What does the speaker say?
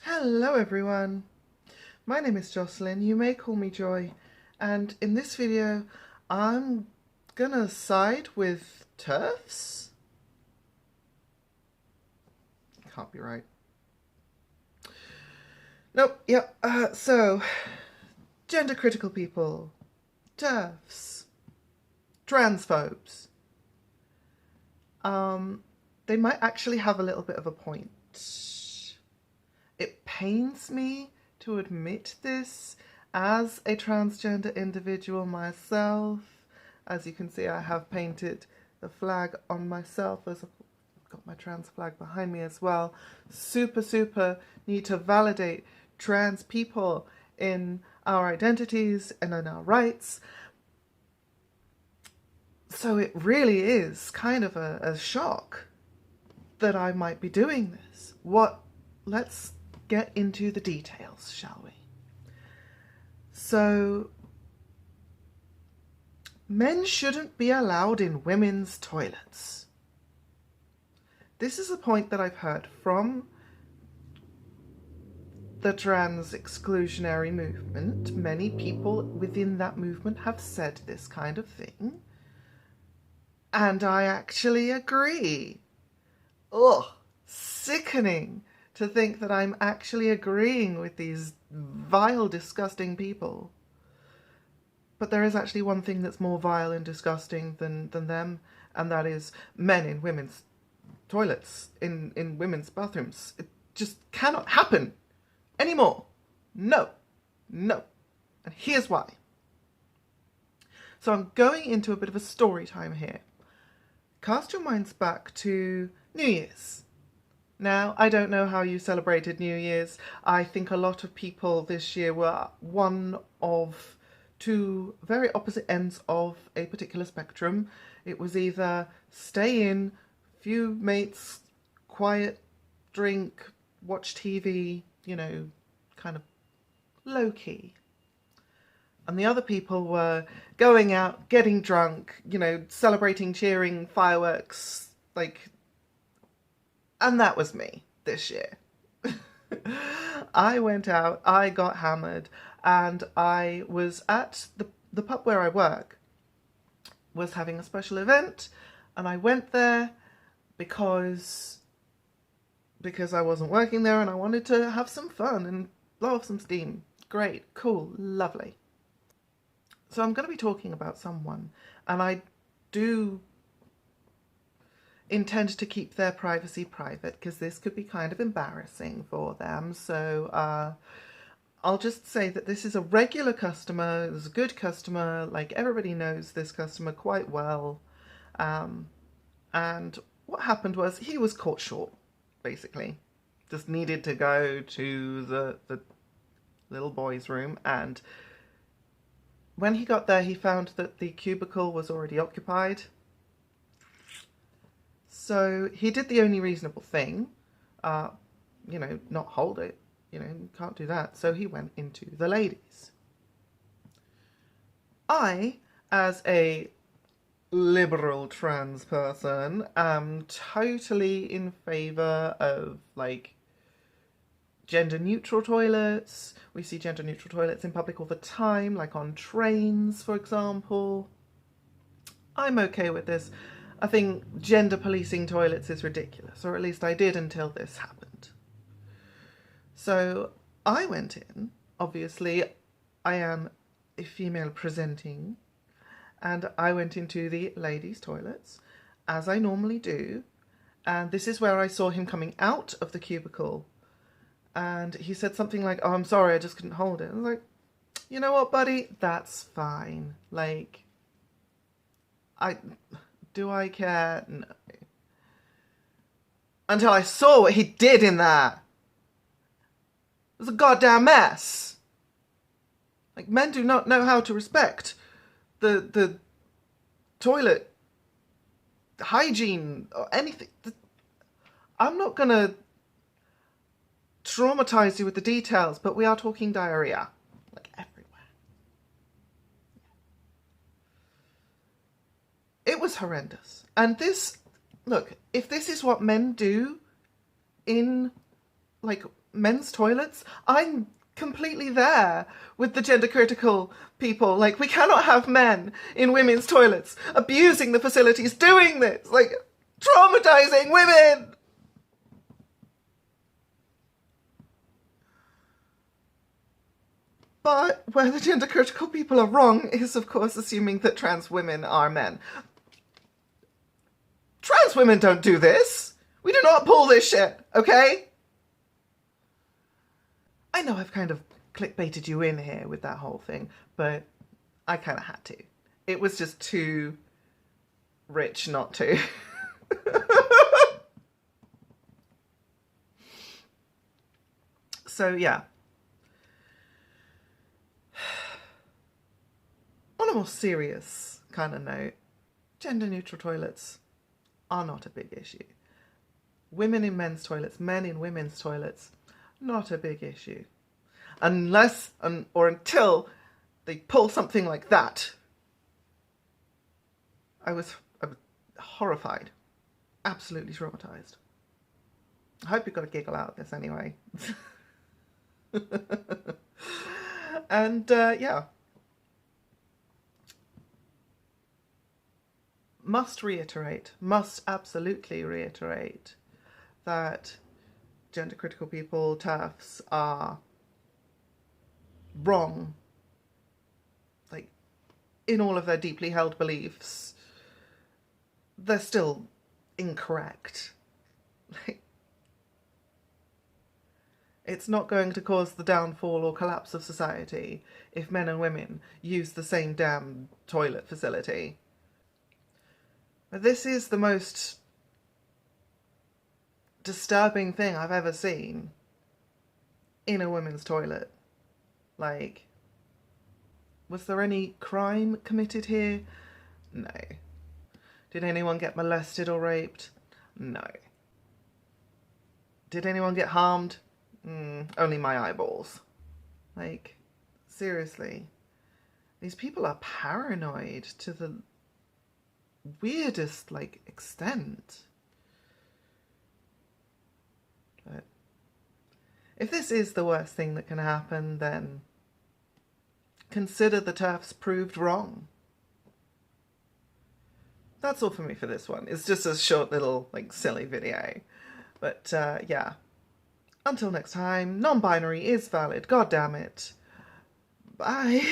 Hello everyone, my name is Jocelyn, you may call me Joy, and in this video I'm gonna side with TERFs? Can't be right. Nope, yep, so gender critical people, TERFs, transphobes, they might actually have a little bit of a point. It pains me to admit this as a transgender individual myself. As you can see, I have painted the flag on myself as I've got my trans flag behind me as well. Super need to validate trans people in our identities and in our rights. So it really is kind of a shock that I might be doing this. Let's get into the details, shall we? So, men shouldn't be allowed in women's toilets. This is a point that I've heard from the trans exclusionary movement. Many people within that movement have said this kind of thing, and I actually agree. Ugh, sickening to think that I'm actually agreeing with these vile, disgusting people. But there is actually one thing that's more vile and disgusting than them, and that is men in women's toilets, in women's bathrooms. It just cannot happen anymore. No. And here's why. So I'm going into a bit of a story time here. Cast your minds back to New Year's. Now, I don't know how you celebrated New Year's. I think a lot of people this year were one of two very opposite ends of a particular spectrum. It was either stay in, few mates, quiet, drink, watch TV, kind of low-key. And the other people were going out, getting drunk, celebrating, cheering, fireworks, and that was me this year. I went out, I got hammered, and I was at the pub where I work, was having a special event, and I went there because I wasn't working there and I wanted to have some fun and blow off some steam. Great, cool, lovely. So I'm going to be talking about someone, and I do intend to keep their privacy private because this could be kind of embarrassing for them. So I'll just say that this is a regular customer, it was a good customer, everybody knows this customer quite well. And what happened was he was caught short, basically. Just needed to go to the little boy's room, and when he got there he found that the cubicle was already occupied. So he did the only reasonable thing, not hold it, can't do that. So he went into the ladies. I, as a liberal trans person, am totally in favour of, gender neutral toilets. We see gender neutral toilets in public all the time, like on trains, for example. I'm okay with this. I think gender policing toilets is ridiculous, or at least I did until this happened. So I went in, obviously I am a female presenting, and I went into the ladies' toilets, as I normally do, and this is where I saw him coming out of the cubicle, and he said something like, "Oh, I'm sorry, I just couldn't hold it." I was like, you know what, buddy, that's fine. Do I care? No. Until I saw what he did in there. It was a goddamn mess. Men do not know how to respect the toilet hygiene or anything. I'm not gonna traumatize you with the details, but we are talking diarrhea. Everywhere. It was horrendous. And this, look, if this is what men do in men's toilets, I'm completely there with the gender critical people. Like, we cannot have men in women's toilets abusing the facilities, doing this, like, traumatizing women. But where the gender critical people are wrong is, of course, assuming that trans women are men. Trans women don't do this. We do not pull this shit, okay? I know I've kind of clickbaited you in here with that whole thing, but I kind of had to. It was just too rich not to. So yeah. On a more serious kind of note, gender neutral toilets are not a big issue. Women in men's toilets, men in women's toilets, not a big issue. Unless or until they pull something like that. I was horrified. Absolutely traumatized. I hope you got a giggle out of this anyway. And yeah. Must absolutely reiterate that gender critical people, TERFs, are wrong, like, in all of their deeply held beliefs. They're still incorrect. Like, it's not going to cause the downfall or collapse of society if men and women use the same damn toilet facility. This is the most disturbing thing I've ever seen in a women's toilet. Like, was there any crime committed here? No. Did anyone get molested or raped? No. Did anyone get harmed? Only my eyeballs. Like, seriously. These people are paranoid to the weirdest, like, extent. But if this is the worst thing that can happen, then consider the TERFs proved wrong. That's all for me for this one. It's just a short little, like, silly video. But yeah. Until next time, non-binary is valid. God damn it. Bye.